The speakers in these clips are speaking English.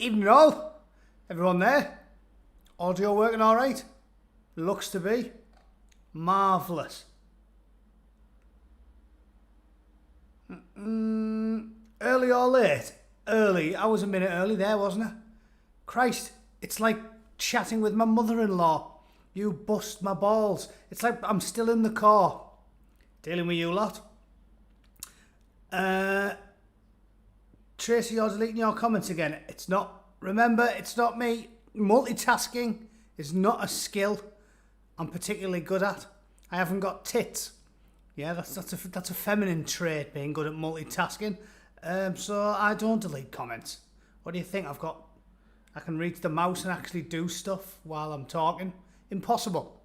Evening all. Everyone there? Audio working alright? Looks to be. Marvellous. Early or late? Early. I was a minute early there, wasn't I? Christ, it's like chatting with my mother-in-law. You bust my balls. It's like I'm still in the car. Dealing with you lot. Tracy, you're deleting your comments again. It's not. Remember, it's not me. Multitasking is not a skill I'm particularly good at. I haven't got tits. Yeah, that's a feminine trait, being good at multitasking. So I don't delete comments. What do you think? I can reach the mouse and actually do stuff while I'm talking. Impossible.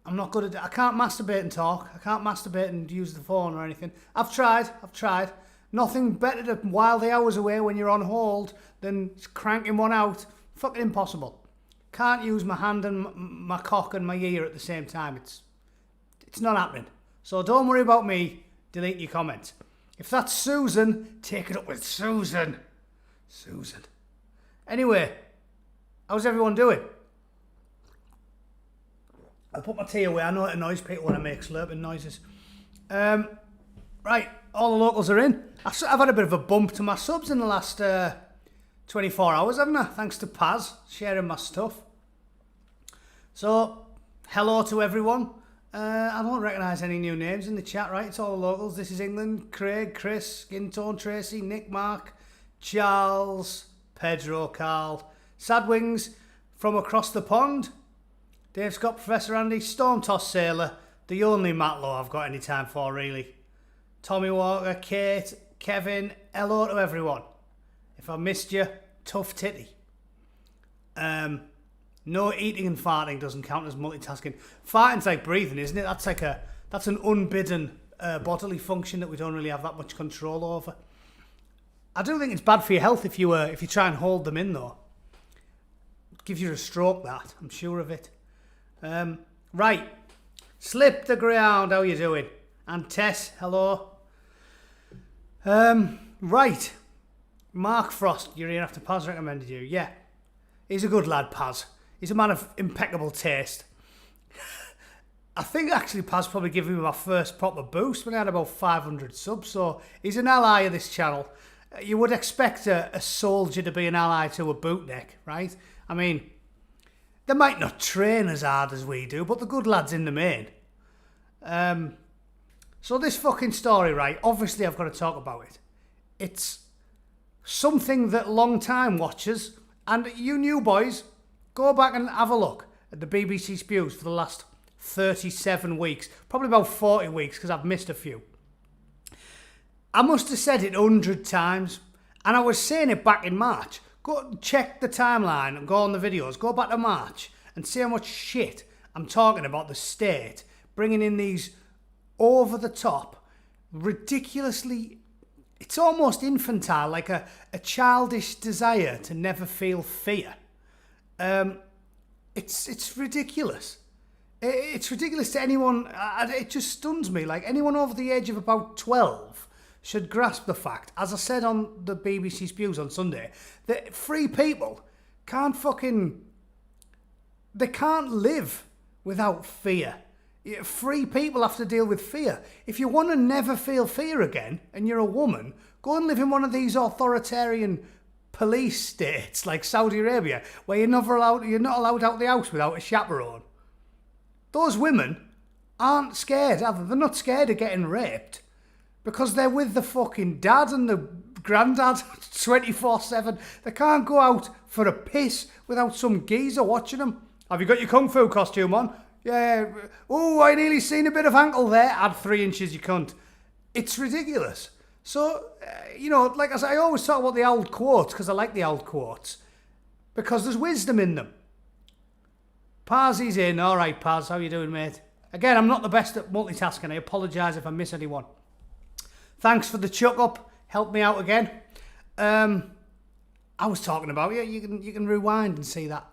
I'm not good at. I can't masturbate and talk. I can't masturbate and use the phone or anything. I've tried. Nothing better to while the hours away when you're on hold than cranking one out. Fucking impossible. Can't use my hand and my cock and my ear at the same time. It's not happening. So don't worry about me deleting your comments. If that's Susan, take it up with Susan. Susan. Anyway, how's everyone doing? I'll put my tea away. I know it annoys people when I make slurping noises. Right, all the locals are in. I've had a bit of a bump to my subs in the last 24 hours, haven't I? Thanks to Paz sharing my stuff. So, hello to everyone. I don't recognise any new names in the chat, right? It's all the locals. This is England. Craig, Chris, Skin-Tone, Tracy, Nick, Mark, Charles, Pedro, Carl, Sadwings from across the pond, Dave Scott, Professor Andy, Storm Toss Sailor, the only Matlow I've got any time for, really. Tommy Walker, Kate, Kevin, hello to everyone. If I missed you, tough titty. No, eating and farting doesn't count as multitasking. Farting's like breathing, isn't it? That's an unbidden bodily function that we don't really have that much control over. I do think it's bad for your health if you try and hold them in, though. It gives you a stroke, that. I'm sure of it. Right. Slip the ground. How you doing? And Tess, hello. Right. Mark Frost, you're here after Paz recommended you. Yeah. He's a good lad, Paz. He's a man of impeccable taste. I think actually Paz probably gave me my first proper boost when I had about 500 subs, so he's an ally of this channel. You would expect a soldier to be an ally to a bootneck, right? I mean, they might not train as hard as we do, but the good lads in the main. So this fucking story, right, obviously I've got to talk about it. It's something that long-time watchers, and you new boys, go back and have a look at the BBC Spews for the last 37 weeks. Probably about 40 weeks, because I've missed a few. I must have said it 100 times, and I was saying it back in March. Go check the timeline and go on the videos. Go back to March and see how much shit I'm talking about the state, bringing in these over-the-top, ridiculously, it's almost infantile, like a childish desire to never feel fear. It's ridiculous. It's ridiculous to anyone. It just stuns me. Like, anyone over the age of about 12 should grasp the fact, as I said on the BBC Spews on Sunday, that free people can't they can't live without fear. Free people have to deal with fear. If you want to never feel fear again, and you're a woman, go and live in one of these authoritarian police states like Saudi Arabia, where you're not allowed out the house without a chaperone. Those women aren't scared, are they? They're not scared of getting raped because they're with the fucking dad and the granddad 24/7. They can't go out for a piss without some geezer watching them. Have you got your kung fu costume on? Yeah. Oh, I nearly seen a bit of ankle there. Add 3 inches, you cunt. It's ridiculous. So, like I say, I always talk about the old quotes because I like the old quotes because there's wisdom in them. Paz, he's in. All right, Paz, how you doing, mate? Again, I'm not the best at multitasking. I apologise if I miss anyone. Thanks for the chuck up. Help me out again. I was talking about you can rewind and see that.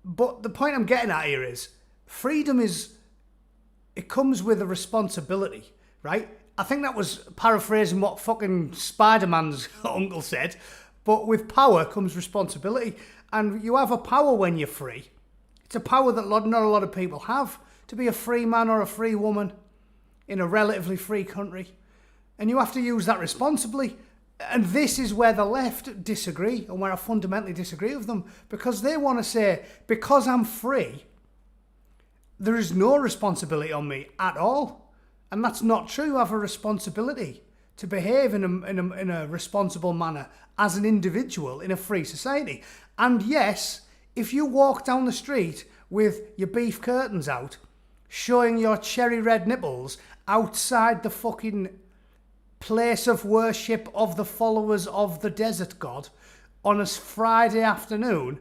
But the point I'm getting at here is freedom it comes with a responsibility, right? I think that was paraphrasing what fucking Spider-Man's uncle said, But with power comes responsibility. And you have a power when you're free. It's a power that not a lot of people have. To be a free man or a free woman in a relatively free country. And you have to use that responsibly. And this is where the left disagree, and where I fundamentally disagree with them. Because they want to say, because I'm free, there is no responsibility on me at all. And that's not true. You have a responsibility to behave in a responsible manner as an individual in a free society. And yes, if you walk down the street with your beef curtains out, showing your cherry red nipples outside the fucking place of worship of the followers of the desert god on a Friday afternoon,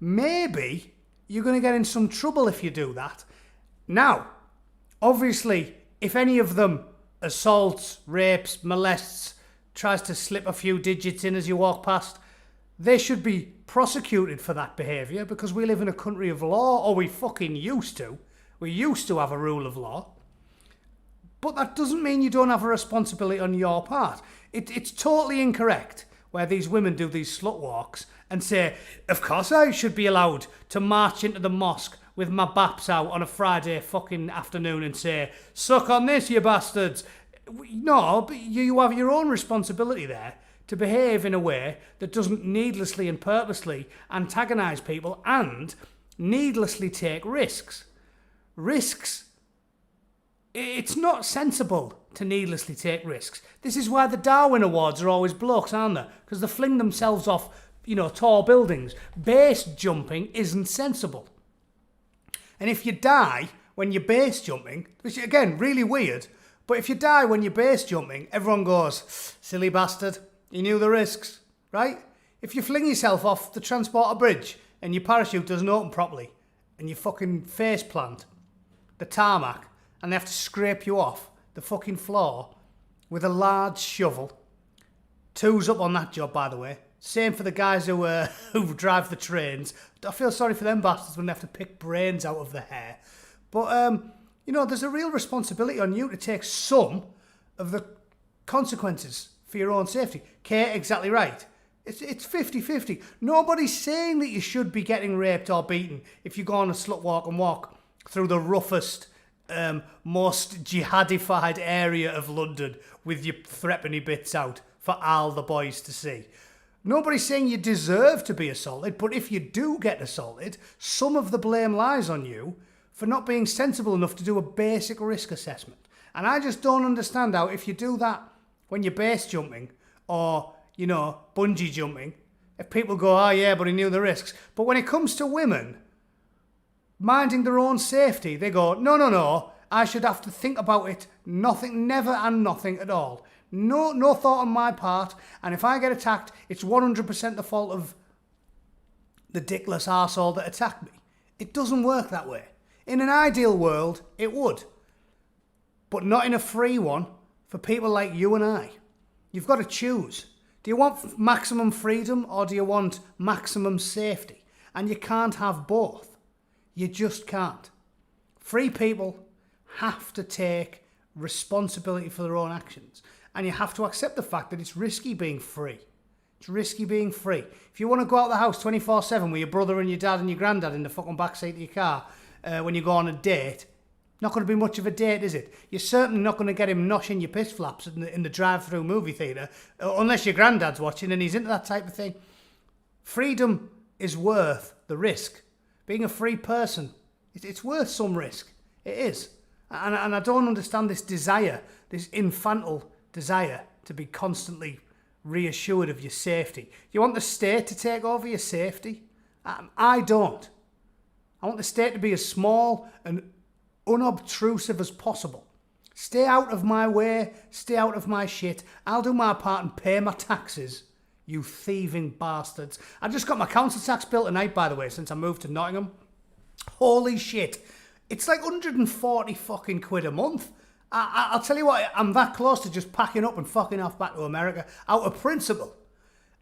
maybe you're going to get in some trouble if you do that. Now, obviously, if any of them assaults, rapes, molests, tries to slip a few digits in as you walk past, they should be prosecuted for that behaviour, because we live in a country of law, or we fucking used to. We used to have a rule of law. But that doesn't mean you don't have a responsibility on your part. It's totally incorrect where these women do these slut walks and say, of course I should be allowed to march into the mosque with my baps out on a Friday fucking afternoon and say, suck on this, you bastards. No, but you have your own responsibility there to behave in a way that doesn't needlessly and purposely antagonise people and needlessly take risks. It's not sensible to needlessly take risks. This is why the Darwin Awards are always blokes, aren't they? Because they fling themselves off, tall buildings. Base jumping isn't sensible. And if you die when you're base jumping, which again, really weird, but if you die when you're base jumping, everyone goes, silly bastard, you knew the risks, right? If you fling yourself off the transporter bridge and your parachute doesn't open properly and you fucking face plant the tarmac and they have to scrape you off the fucking floor with a large shovel. 2's up on that job, by the way. Same for the guys who drive the trains. I feel sorry for them bastards when they have to pick brains out of the hair. But, there's a real responsibility on you to take some of the consequences for your own safety. Kate, exactly right. It's 50-50. Nobody's saying that you should be getting raped or beaten if you go on a slut walk and walk through the roughest, most jihadified area of London with your threepenny bits out for all the boys to see. Nobody's saying you deserve to be assaulted, but if you do get assaulted, some of the blame lies on you for not being sensible enough to do a basic risk assessment. And I just don't understand how, if you do that when you're base jumping or, bungee jumping, if people go, oh yeah, but he knew the risks. But when it comes to women minding their own safety, they go, no, I should have to think about it. Nothing, never and nothing at all. No thought on my part, and if I get attacked, it's 100% the fault of the dickless arsehole that attacked me. It doesn't work that way. In an ideal world, it would. But not in a free one for people like you and I. You've got to choose. Do you want maximum freedom or do you want maximum safety? And you can't have both. You just can't. Free people have to take responsibility for their own actions. And you have to accept the fact that it's risky being free. It's risky being free. If you want to go out of the house 24/7 with your brother and your dad and your granddad in the fucking backseat of your car when you go on a date, not going to be much of a date, is it? You're certainly not going to get him noshing your piss flaps in the drive-through movie theatre, unless your granddad's watching and he's into that type of thing. Freedom is worth the risk. Being a free person, it's worth some risk. It is. And I don't understand this desire, this infantile desire to be constantly reassured of your safety. You want the state to take over your safety? I don't. I want the state to be as small and unobtrusive as possible. Stay out of my way, stay out of my shit. I'll do my part and pay my taxes, you thieving bastards. I just got my council tax bill tonight, by the way, since I moved to Nottingham. Holy shit. It's like 140 fucking quid a month. I'll tell you what, I'm that close to just packing up and fucking off back to America out of principle.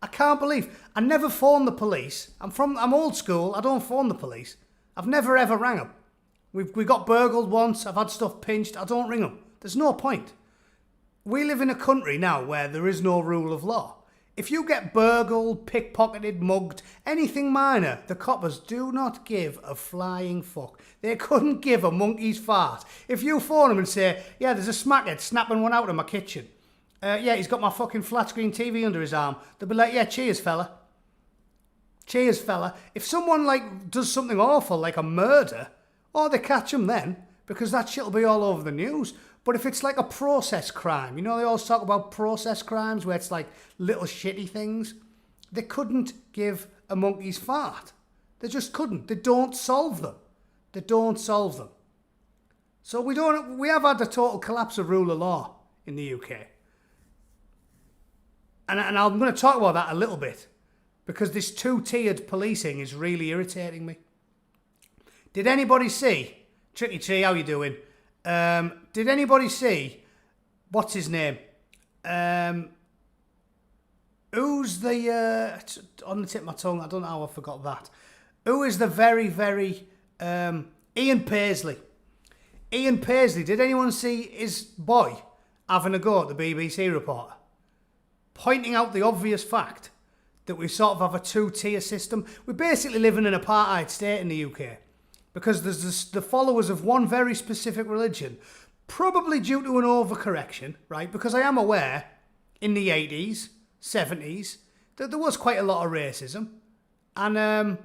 I can't believe. I never phone the police. I'm old school. I don't phone the police. I've never ever rang them. We got burgled once. I've had stuff pinched. I don't ring them. There's no point. We live in a country now where there is no rule of law. If you get burgled, pickpocketed, mugged, anything minor, the coppers do not give a flying fuck. They couldn't give a monkey's fart. If you phone them and say, yeah, there's a smackhead snapping one out in my kitchen. Yeah, he's got my fucking flat screen TV under his arm. They'll be like, yeah, cheers, fella. Cheers, fella. If someone, like, does something awful, like a murder, they catch him then, because that shit will be all over the news. But if it's like a process crime, you know, they always talk about process crimes where it's like little shitty things. They couldn't give a monkey's fart. They just couldn't. They don't solve them. They don't solve them. So we have had a total collapse of rule of law in the UK. And I'm going to talk about that a little bit because this two-tiered policing is really irritating me. Did anybody see, Tricky Tree, how you doing? Did anybody see, what's his name? Who's the, on the tip of my tongue, I don't know how I forgot that. Who is the very, very, Ian Paisley. Ian Paisley, did anyone see his boy having a go at the BBC reporter? Pointing out the obvious fact that we sort of have a two-tier system. We basically live in an apartheid state in the UK. Because there's the followers of one very specific religion, probably due to an overcorrection, right? Because I am aware, in the 80s, 70s, that there was quite a lot of racism. And,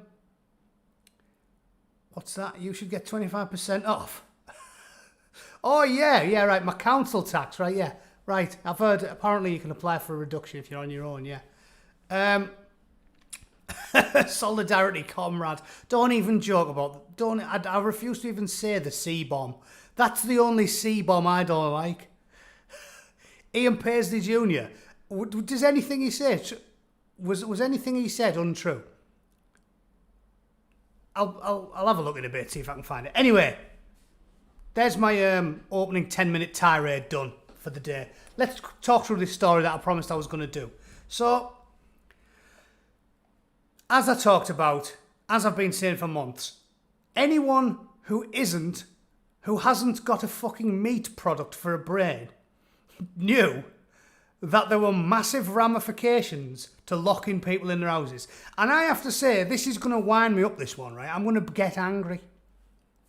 what's that? You should get 25% off. Oh, yeah, right, my council tax, right, yeah. Right, I've heard, apparently you can apply for a reduction if you're on your own, yeah. Solidarity, comrade. Don't even joke about... I refuse to even say the C-bomb. That's the only C-bomb I don't like. Ian Paisley Jr. Does anything he said... Was anything he said untrue? I'll have a look in a bit, see if I can find it. Anyway, there's my opening 10-minute tirade done for the day. Let's talk through this story that I promised I was going to do. So... as I talked about, as I've been saying for months, anyone who hasn't got a fucking meat product for a brain, knew that there were massive ramifications to locking people in their houses. And I have to say, this is going to wind me up, this one, right? I'm going to get angry.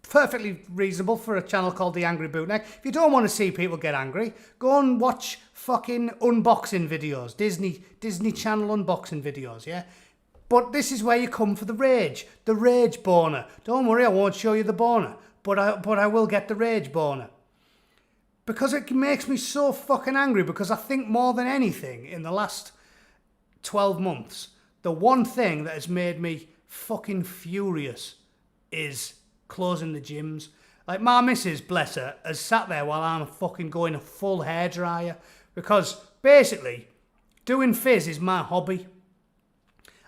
Perfectly reasonable for a channel called the Angry Bootneck. If you don't want to see people get angry, go and watch fucking unboxing videos, Disney Channel unboxing videos, yeah? But this is where you come for the rage boner. Don't worry, I won't show you the boner, but I will get the rage boner. Because it makes me so fucking angry, because I think more than anything in the last 12 months, the one thing that has made me fucking furious is closing the gyms. Like, my missus, bless her, has sat there while I'm fucking going a full hairdryer, because basically, doing fizz is my hobby.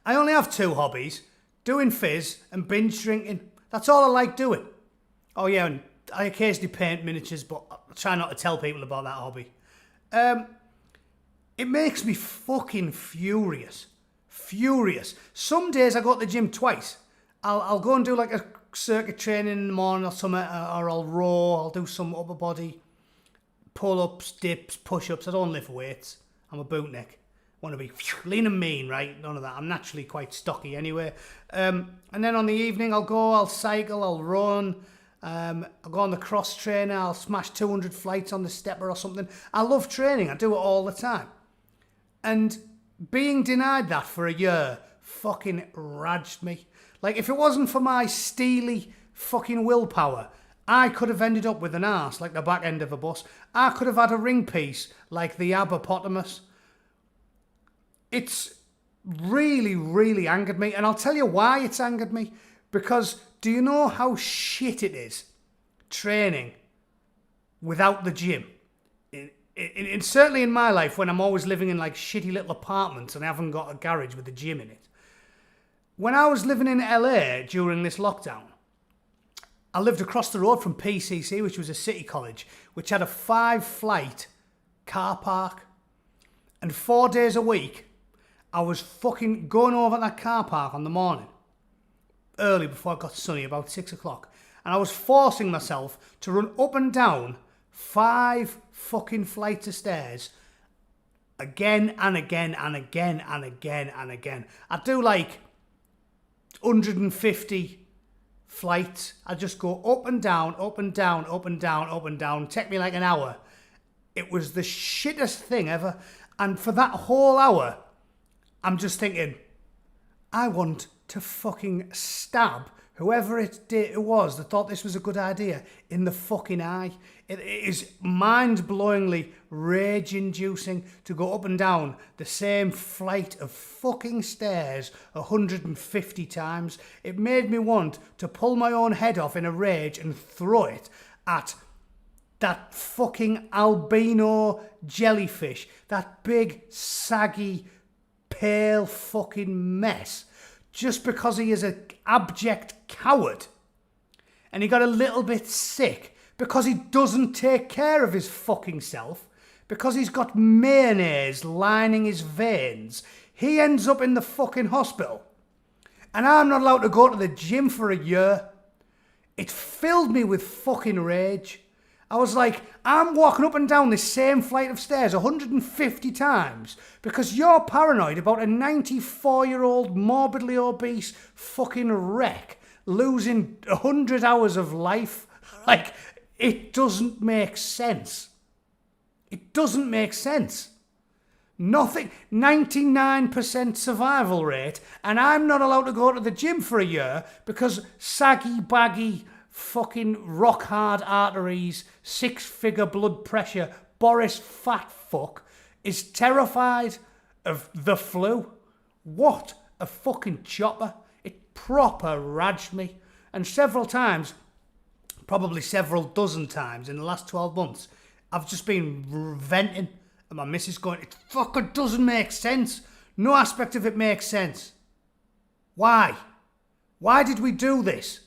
I only have two hobbies, doing fizz and binge drinking. That's all I like doing. Oh yeah, and I occasionally paint miniatures, but I try not to tell people about that hobby. It makes me fucking furious. Furious. Some days I go to the gym twice. I'll go and do like a circuit training in the morning or something, or I'll row, I'll do some upper body, pull-ups, dips, push-ups. I don't lift weights. I'm a bootneck. Want to be lean and mean, right? None of that. I'm naturally quite stocky anyway. And then on the evening, I'll cycle, I'll run, I'll go on the cross trainer, I'll smash 200 flights on the stepper or something. I love training. I do it all the time. And being denied that for a year fucking raged me. Like, if it wasn't for my steely fucking willpower, I could have ended up with an arse like the back end of a bus. I could have had a ring piece like the Abopotamus. It's really, really angered me. And I'll tell you why it's angered me. Because do you know how shit it is training without the gym? Certainly in my life, when I'm always living in like shitty little apartments and I haven't got a garage with a gym in it. When I was living in LA during this lockdown, I lived across the road from PCC, which was a city college, which had a 5-flight car park. And 4 days a week, I was fucking going over that car park on the morning, early before it got sunny, about 6 o'clock. And I was forcing myself to run up and down 5 fucking flights of stairs again and again and again and again and again. I do like 150 flights. I just go up and down, up and down, up and down, up and down. Take me like an hour. It was the shittest thing ever. And for that whole hour, I'm just thinking, I want to fucking stab whoever it was that thought this was a good idea in the fucking eye. It is mind-blowingly rage-inducing to go up and down the same flight of fucking stairs 150 times. It made me want to pull my own head off in a rage and throw it at that fucking albino jellyfish, that big, saggy, pale fucking mess, just because he is an abject coward. And he got a little bit sick because he doesn't take care of his fucking self, because he's got mayonnaise lining his veins. He ends up in the fucking hospital. And I'm not allowed to go to the gym for a year. It filled me with fucking rage. I was like, I'm walking up and down this same flight of stairs 150 times because you're paranoid about a 94-year-old morbidly obese fucking wreck losing 100 hours of life. Like, it doesn't make sense. It doesn't make sense. Nothing, 99% survival rate, and I'm not allowed to go to the gym for a year because saggy, baggy, fucking rock hard arteries, 6-figure blood pressure, Boris fat fuck is terrified of the flu. What a fucking chopper. It proper raged me. And several times, probably several dozen times in the last 12 months, I've just been venting and my missus going, it fucking doesn't make sense. No aspect of it makes sense. Why? Why did we do this?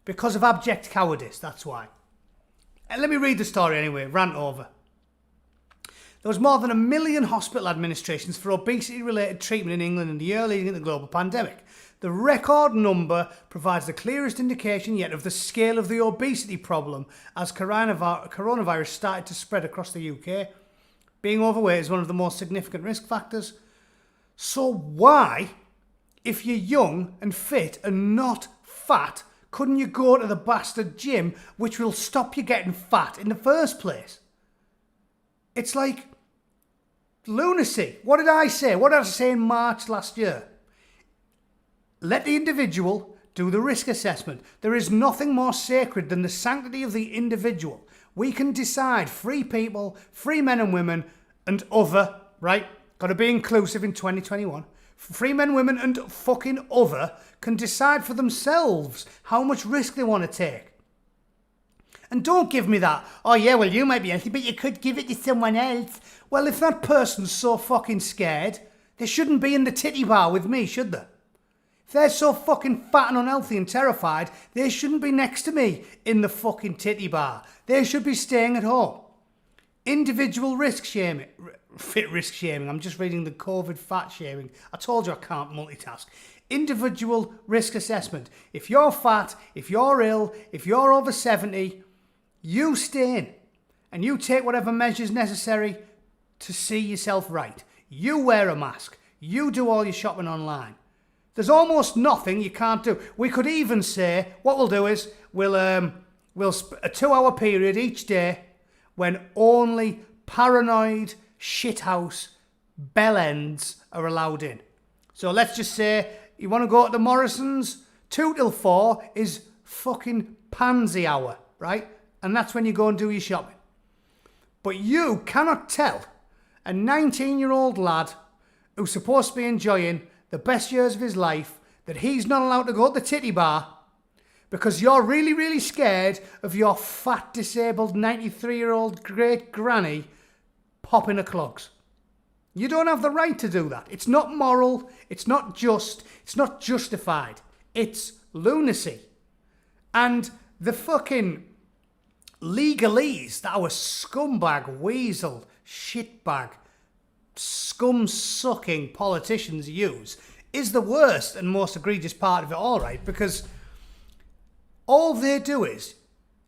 Because of abject cowardice, that's why. And let me read the story anyway, rant over. There was more than 1 million hospital administrations for obesity-related treatment in England in the year leading into the global pandemic. The record number provides the clearest indication yet of the scale of the obesity problem as coronavirus started to spread across the UK. Being overweight is one of the most significant risk factors. So why, if you're young and fit and not fat, couldn't you go to the bastard gym which will stop you getting fat in the first place? It's like lunacy. What did I say? What did I say in March last year? Let the individual do the risk assessment. There is nothing more sacred than the sanctity of the individual. We can decide, free people, free men and women, and other, right? Got to be inclusive in 2021. Free men, women, and fucking other can decide for themselves how much risk they want to take. And don't give me that, oh yeah, well you might be healthy, but you could give it to someone else. Well, if that person's so fucking scared, they shouldn't be in the titty bar with me, should they? If they're so fucking fat and unhealthy and terrified, they shouldn't be next to me in the fucking titty bar. They should be staying at home. Individual risk shaming. Risk shaming. I'm just reading the COVID fat shaming. I told you I can't multitask. Individual risk assessment. If you're fat, if you're ill, if you're over 70, you stay in and you take whatever measures necessary to see yourself right. You wear a mask. You do all your shopping online. There's almost nothing you can't do. We could even say, what we'll do is, we'll a 2-hour period each day when only paranoid shithouse bellends are allowed in. So let's just say you want to go to the Morrisons, 2 till 4 is fucking pansy hour, right? And that's when you go and do your shopping. But you cannot tell a 19-year-old lad who's supposed to be enjoying the best years of his life that he's not allowed to go to the titty bar because you're really, really scared of your fat, disabled 93-year-old great granny popping her clogs. You don't have the right to do that. It's not moral. It's not just. It's not justified. It's lunacy. And the fucking legalese that our scumbag, weasel, shitbag, scum-sucking politicians use is the worst and most egregious part of it all, right? Because all they do is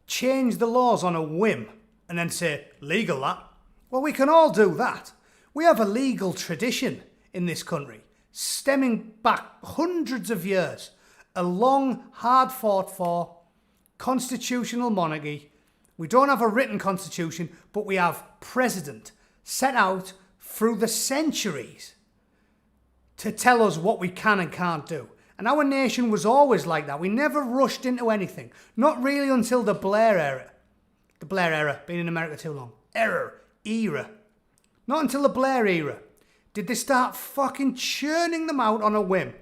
change the laws on a whim and then say, legal that. Well, we can all do that. We have a legal tradition in this country, stemming back hundreds of years. A long, hard fought for constitutional monarchy. We don't have a written constitution, but we have precedent set out through the centuries to tell us what we can and can't do. And our nation was always like that. We never rushed into anything. Not really until the Blair era. The Blair era, been in America too long. Era. Not until the Blair era did they start fucking churning them out on a whim.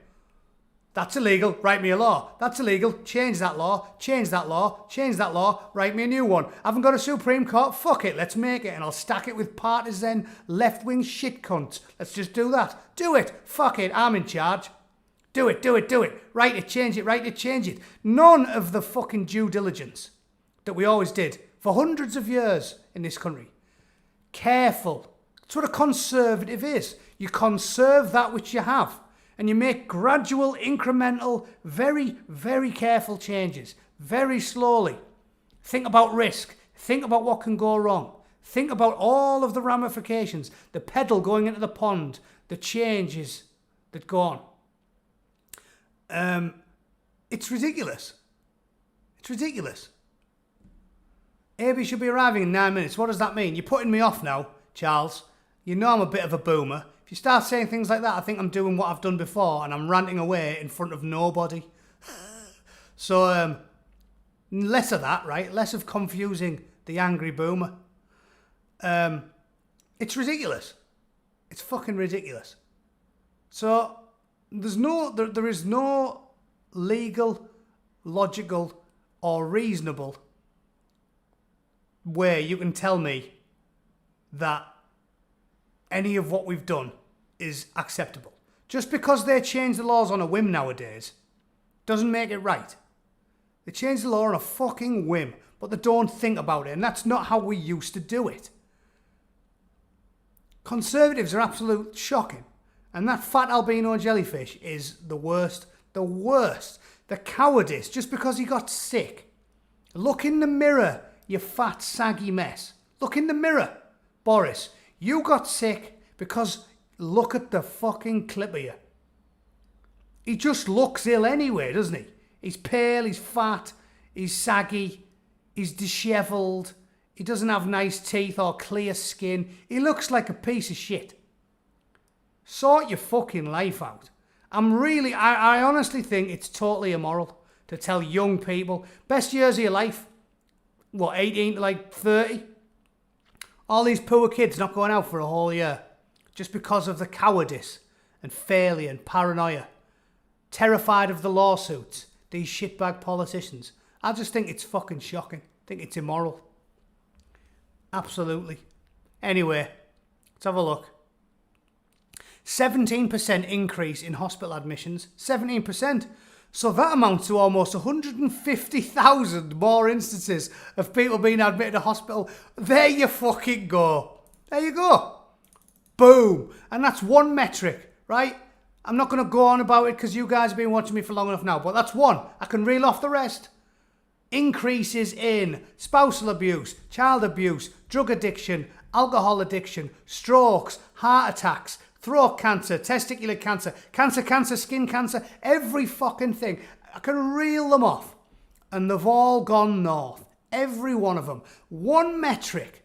That's illegal, write me a law. That's illegal, change that law, change that law, change that law, write me a new one. I haven't got a Supreme Court, fuck it, let's make it. And I'll stack it with partisan left-wing shit cunts. Let's just do that. Do it, fuck it, I'm in charge. Do it. Write it, change it. None of the fucking due diligence that we always did for hundreds of years in this country. Careful. That's what a conservative is. You conserve that which you have. And you make gradual, incremental, very, very careful changes. Very slowly. Think about risk. Think about what can go wrong. Think about all of the ramifications. The pedal going into the pond. The changes that go on. It's ridiculous. It's ridiculous. AB should be arriving in 9 minutes. What does that mean? You're putting me off now, Charles. You know I'm a bit of a boomer. If you start saying things like that, I think I'm doing what I've done before and I'm ranting away in front of nobody. So, less of that, right? Less of confusing the angry boomer. It's ridiculous. It's fucking ridiculous. So, there is no legal, logical, or reasonable way you can tell me that any of what we've done is acceptable. Just because they change the laws on a whim nowadays doesn't make it right. They change the law on a fucking whim, but they don't think about it, and that's not how we used to do it. Conservatives are absolute shocking, and that fat albino jellyfish is the worst. The worst. The cowardice, just because he got sick. Look in the mirror, you fat, saggy mess. Look in the mirror, Boris. You got sick because look at the fucking clip of you. He just looks ill anyway, doesn't he? He's pale, he's fat, he's saggy, he's dishevelled, he doesn't have nice teeth or clear skin. He looks like a piece of shit. Sort your fucking life out. I honestly think it's totally immoral to tell young people, best years of your life, 18 to 30? All these poor kids not going out for a whole year just because of the cowardice and failure and paranoia. Terrified of the lawsuits, these shitbag politicians. I just think it's fucking shocking. I think it's immoral. Absolutely. Anyway, let's have a look. 17% increase in hospital admissions. 17%. So that amounts to almost 150,000 more instances of people being admitted to hospital. There you fucking go. There you go. Boom. And that's one metric, right? I'm not going to go on about it because you guys have been watching me for long enough now, but that's one. I can reel off the rest. Increases in spousal abuse, child abuse, drug addiction, alcohol addiction, strokes, heart attacks, throat cancer, testicular cancer, skin cancer, every fucking thing. I can reel them off. And they've all gone north. Every one of them. One metric.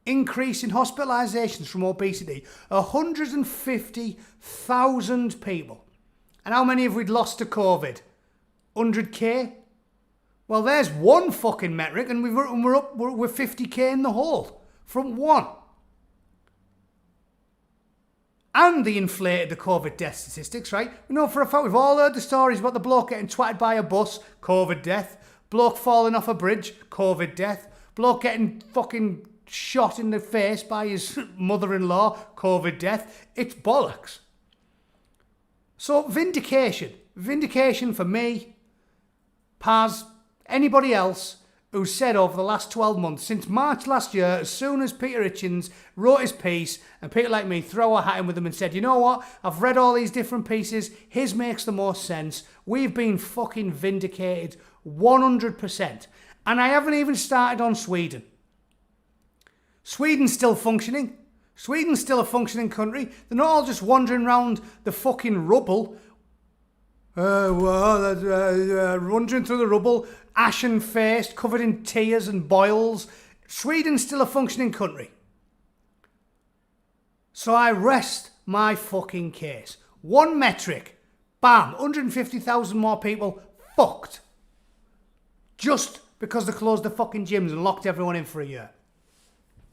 Increase in hospitalisations from obesity. 150,000 people. And how many have we lost to COVID? 100k? Well, there's one fucking metric and we're 50k in the hole. From one. And they inflated the COVID death statistics, right? We know for a fact, we've all heard the stories about the bloke getting twatted by a bus, COVID death. Bloke falling off a bridge, COVID death. Bloke getting fucking shot in the face by his mother-in-law, COVID death. It's bollocks. So vindication. Vindication for me, Paz, anybody else who said over the last 12 months, since March last year, as soon as Peter Hitchens wrote his piece, and people like me throw a hat in with him and said, you know what, I've read all these different pieces, his makes the most sense, we've been fucking vindicated 100%. And I haven't even started on Sweden. Sweden's still functioning. Sweden's still a functioning country. They're not all just wandering around the fucking rubble. Wandering through the rubble, ashen-faced, covered in tears and boils. Sweden's still a functioning country. So I rest my fucking case. One metric. Bam. 150,000 more people fucked. Just because they closed the fucking gyms and locked everyone in for a year.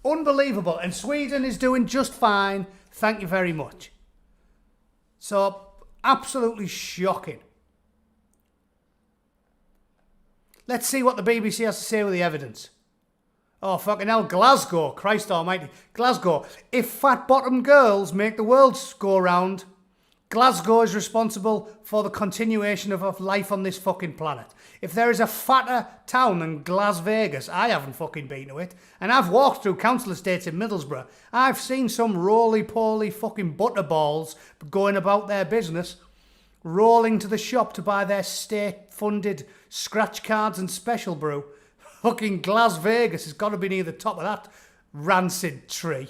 Unbelievable. And Sweden is doing just fine. Thank you very much. So, absolutely shocking. Let's see what the BBC has to say with the evidence. Oh, fucking hell, Glasgow. Christ almighty. Glasgow. If fat-bottomed girls make the world go round, Glasgow is responsible for the continuation of life on this fucking planet. If there is a fatter town than Las Vegas, I haven't fucking been to it, and I've walked through council estates in Middlesbrough. I've seen some roly-poly fucking butterballs going about their business, rolling to the shop to buy their state-funded scratch cards and special brew. Fucking Las Vegas has got to be near the top of that rancid tree.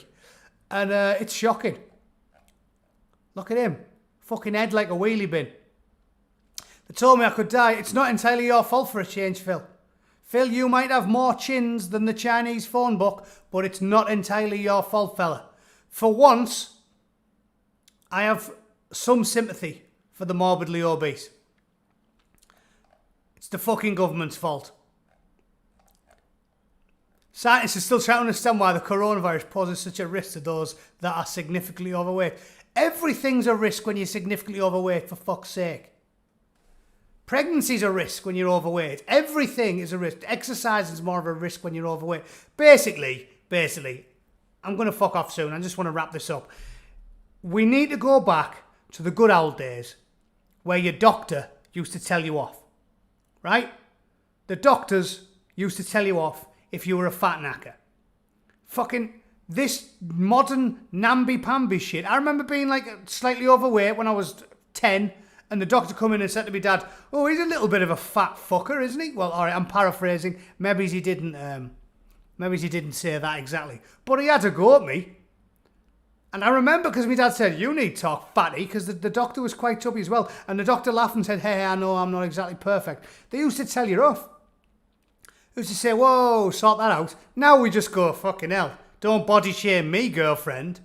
And it's shocking. Look at him. Fucking head like a wheelie bin. They told me I could die. It's not entirely your fault for a change, Phil. Phil, you might have more chins than the Chinese phone book, but it's not entirely your fault, fella. For once, I have some sympathy for the morbidly obese. It's the fucking government's fault. Scientists are still trying to understand why the coronavirus poses such a risk to those that are significantly overweight. Everything's a risk when you're significantly overweight, for fuck's sake. Pregnancy's a risk when you're overweight. Everything is a risk. Exercise is more of a risk when you're overweight. Basically, I'm going to fuck off soon. I just want to wrap this up. We need to go back to the good old days where your doctor used to tell you off. Right? The doctors used to tell you off if you were a fat knacker. Fucking this modern namby-pamby shit. I remember being like slightly overweight when I was 10, and the doctor come in and said to me, Dad, oh, he's a little bit of a fat fucker, isn't he? Well, all right, I'm paraphrasing. Maybe he didn't say that exactly. But he had a go at me. And I remember because my dad said, you need to talk fatty, because the doctor was quite chubby as well. And the doctor laughed and said, hey, I know I'm not exactly perfect. They used to tell you off. They used to say, whoa, sort that out. Now we just go, fucking hell. Don't body shame me, girlfriend.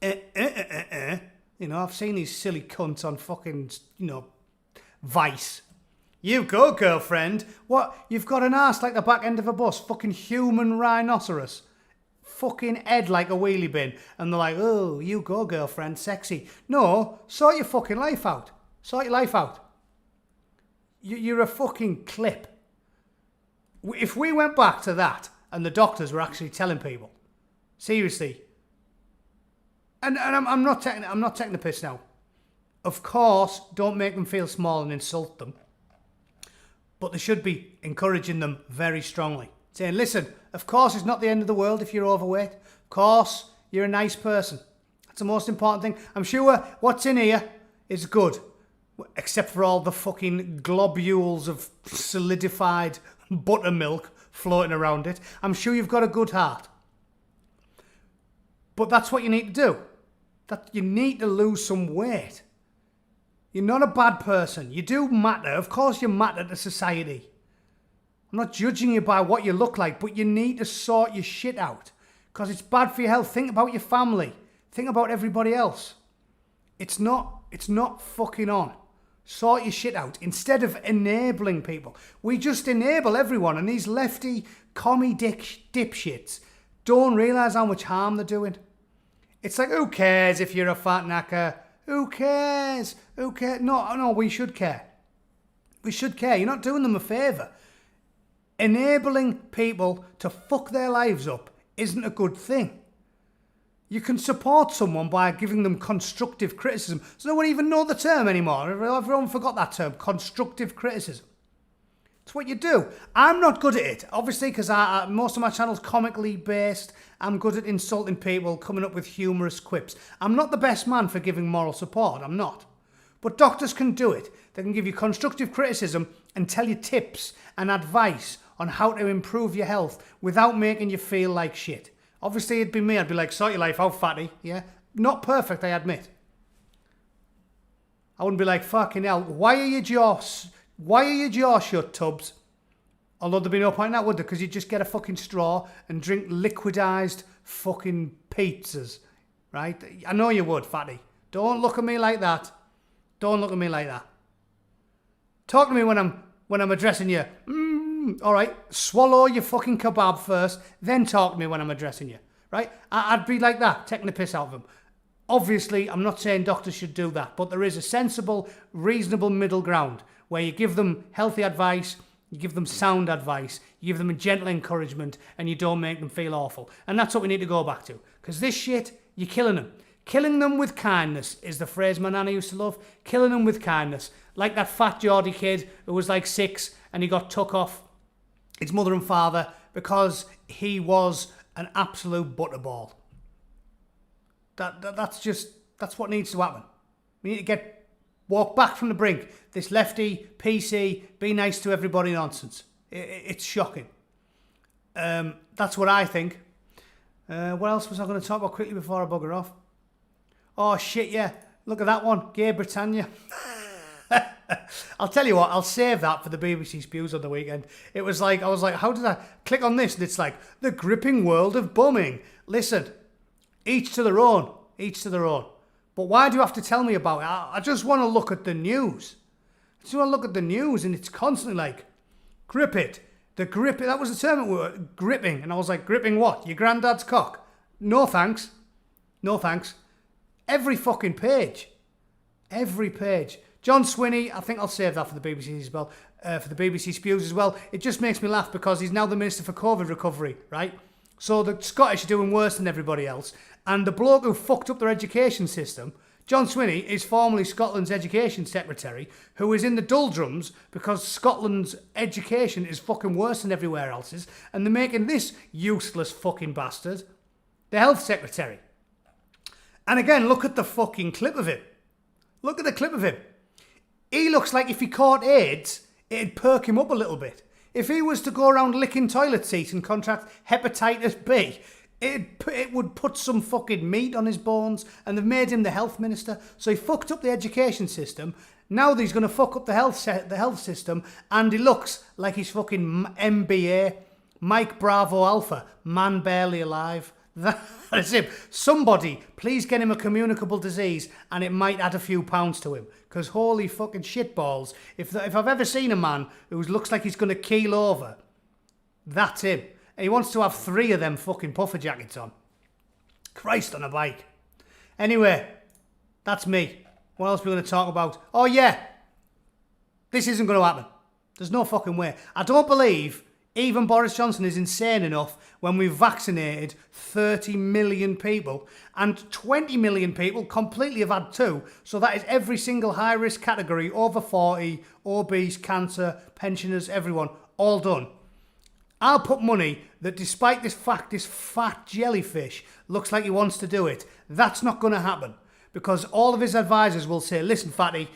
You know, I've seen these silly cunts on fucking, Vice. You go, girlfriend. What? You've got an ass like the back end of a bus. Fucking human rhinoceros. Fucking head like a wheelie bin. And they're like, oh, you go, girlfriend. Sexy. No, sort your fucking life out. Sort your life out. You're a fucking clip. If we went back to that and the doctors were actually telling people, seriously, and I'm not taking the piss now. Of course, don't make them feel small and insult them. But they should be encouraging them very strongly. Saying, listen, of course it's not the end of the world if you're overweight. Of course, you're a nice person. That's the most important thing. I'm sure what's in here is good. Except for all the fucking globules of solidified buttermilk floating around it. I'm sure you've got a good heart. But that's what you need to do. That you need to lose some weight. You're not a bad person. You do matter. Of course you matter to society. I'm not judging you by what you look like, but you need to sort your shit out. Because it's bad for your health. Think about your family. Think about everybody else. It's not fucking on. Sort your shit out. Instead of enabling people. We just enable everyone. And these lefty commie dipshits don't realise how much harm they're doing. It's like, who cares if you're a fat knacker? Who cares? Who cares? No, we should care. We should care. You're not doing them a favour. Enabling people to fuck their lives up isn't a good thing. You can support someone by giving them constructive criticism. So no one even know the term anymore. Everyone forgot that term, constructive criticism. It's what you do. I'm not good at it, obviously, because most of my channel's comically based. I'm good at insulting people, coming up with humorous quips. I'm not the best man for giving moral support. I'm not. But doctors can do it. They can give you constructive criticism and tell you tips and advice on how to improve your health without making you feel like shit. Obviously, it'd be me. I'd be like, sort your life out, fatty. Yeah? Not perfect, I admit. I wouldn't be like, fucking hell, why are your jaws shut, Tubbs? Although there'd be no point in that, would there? Because you'd just get a fucking straw and drink liquidised fucking pizzas. Right? I know you would, fatty. Don't look at me like that. Don't look at me like that. Talk to me when I'm addressing you. All right, swallow your fucking kebab first, then talk to me when I'm addressing you. Right? I'd be like that, taking the piss out of them. Obviously, I'm not saying doctors should do that, but there is a sensible, reasonable middle ground where you give them healthy advice, you give them sound advice, you give them a gentle encouragement, and you don't make them feel awful. And that's what we need to go back to. Because this shit, you're killing them. Killing them with kindness is the phrase my nana used to love. Killing them with kindness. Like that fat Geordie kid who was like 6 and he got took off his mother and father because he was an absolute butterball. That's what needs to happen. We need to walk back from the brink. This lefty, PC, be nice to everybody nonsense. It's shocking. That's what I think. What else was I going to talk about quickly before I bugger off? Oh shit, yeah. Look at that one. Gay Britannia. I'll tell you what, I'll save that for the BBC Spews on the weekend. I was like, how did I click on this? And it's like, the gripping world of bumming. Listen, each to their own. Each to their own. But why do you have to tell me about it? I just want to look at the news. I just want to look at the news and it's constantly like, grip it. The grip, that was the term it was, gripping. And I was like, gripping what? Your granddad's cock? No thanks. No thanks. Every fucking page. Every page. John Swinney, I think I'll save that for the BBC as well, for the BBC Spews as well. It just makes me laugh because he's now the Minister for COVID recovery, right? So the Scottish are doing worse than everybody else. And the bloke who fucked up their education system, John Swinney, is formerly Scotland's Education Secretary, who is in the doldrums because Scotland's education is fucking worse than everywhere else's. And they're making this useless fucking bastard the Health Secretary. And again, look at the fucking clip of him. Look at the clip of him. He looks like if he caught AIDS, it'd perk him up a little bit. If he was to go around licking toilet seats and contract hepatitis B, it would put some fucking meat on his bones, and they've made him the health minister. So he fucked up the education system. Now he's going to fuck up the health system, and he looks like he's fucking MBA, Mike Bravo Alpha, man barely alive. That's him. Somebody, please get him a communicable disease and it might add a few pounds to him. Because holy fucking shitballs, if I've ever seen a man who looks like he's going to keel over, that's him. And he wants to have 3 of them fucking puffer jackets on. Christ on a bike. Anyway, that's me. What else are we going to talk about? Oh yeah, this isn't going to happen. There's no fucking way. I don't believe even Boris Johnson is insane enough when we've vaccinated 30 million people and 20 million people completely have had 2. So that is every single high-risk category, over 40, obese, cancer, pensioners, everyone, all done. I'll put money that despite this fact, this fat jellyfish looks like he wants to do it, that's not going to happen. Because all of his advisors will say, listen, fatty,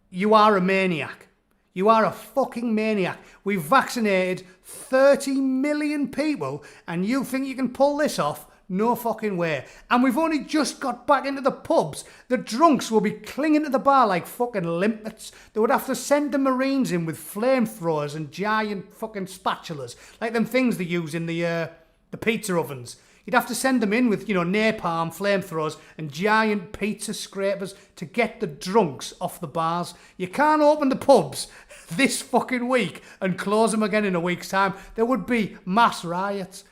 you are a maniac. You are a fucking maniac. We've vaccinated 30 million people and you think you can pull this off? No fucking way. And we've only just got back into the pubs. The drunks will be clinging to the bar like fucking limpets. They would have to send the Marines in with flamethrowers and giant fucking spatulas. Like them things they use in the pizza ovens. You'd have to send them in with, napalm, flamethrowers and giant pizza scrapers to get the drunks off the bars. You can't open the pubs this fucking week and close them again in a week's time. There would be mass riots.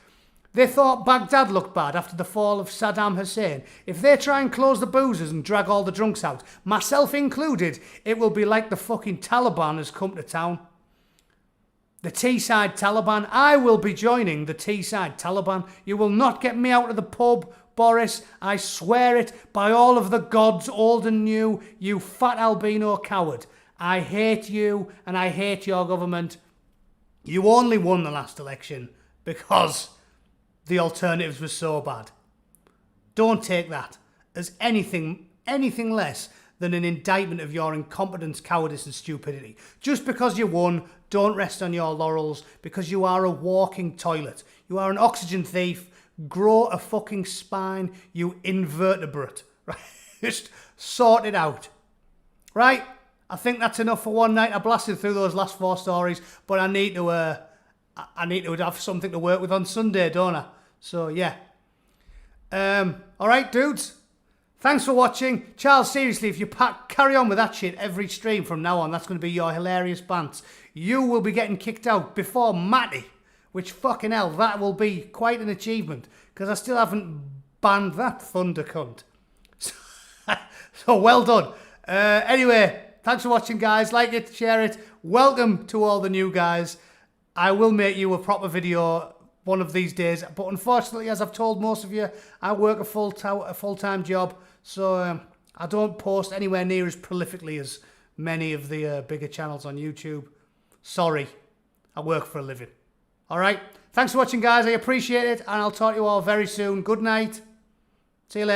They thought Baghdad looked bad after the fall of Saddam Hussein. If they try and close the boozers and drag all the drunks out, myself included, it will be like the fucking Taliban has come to town. The Teesside Taliban. I will be joining the Teesside Taliban. You will not get me out of the pub, Boris. I swear it by all of the gods, old and new, you fat albino coward. I hate you and I hate your government. You only won the last election because the alternatives were so bad. Don't take that as anything less than an indictment of your incompetence, cowardice and stupidity. Just because you won, don't rest on your laurels, because you are a walking toilet. You are an oxygen thief. grow a fucking spine, you invertebrate. Right? Just sort it out. Right? I think that's enough for one night. I blasted through those last 4 stories, but I need to have something to work with on Sunday, don't I? So yeah. All right, dudes. Thanks for watching. Charles, seriously, if you carry on with that shit every stream from now on, that's going to be your hilarious bants. You will be getting kicked out before Matty, which fucking hell, that will be quite an achievement, because I still haven't banned that thunder cunt. So well done. Anyway, thanks for watching, guys. Like it, share it. Welcome to all the new guys. I will make you a proper video one of these days, but unfortunately, as I've told most of you, I work a full-time job, so I don't post anywhere near as prolifically as many of the bigger channels on YouTube. Sorry, I work for a living. All right, thanks for watching, guys. I appreciate it, and I'll talk to you all very soon. Good night. See you later.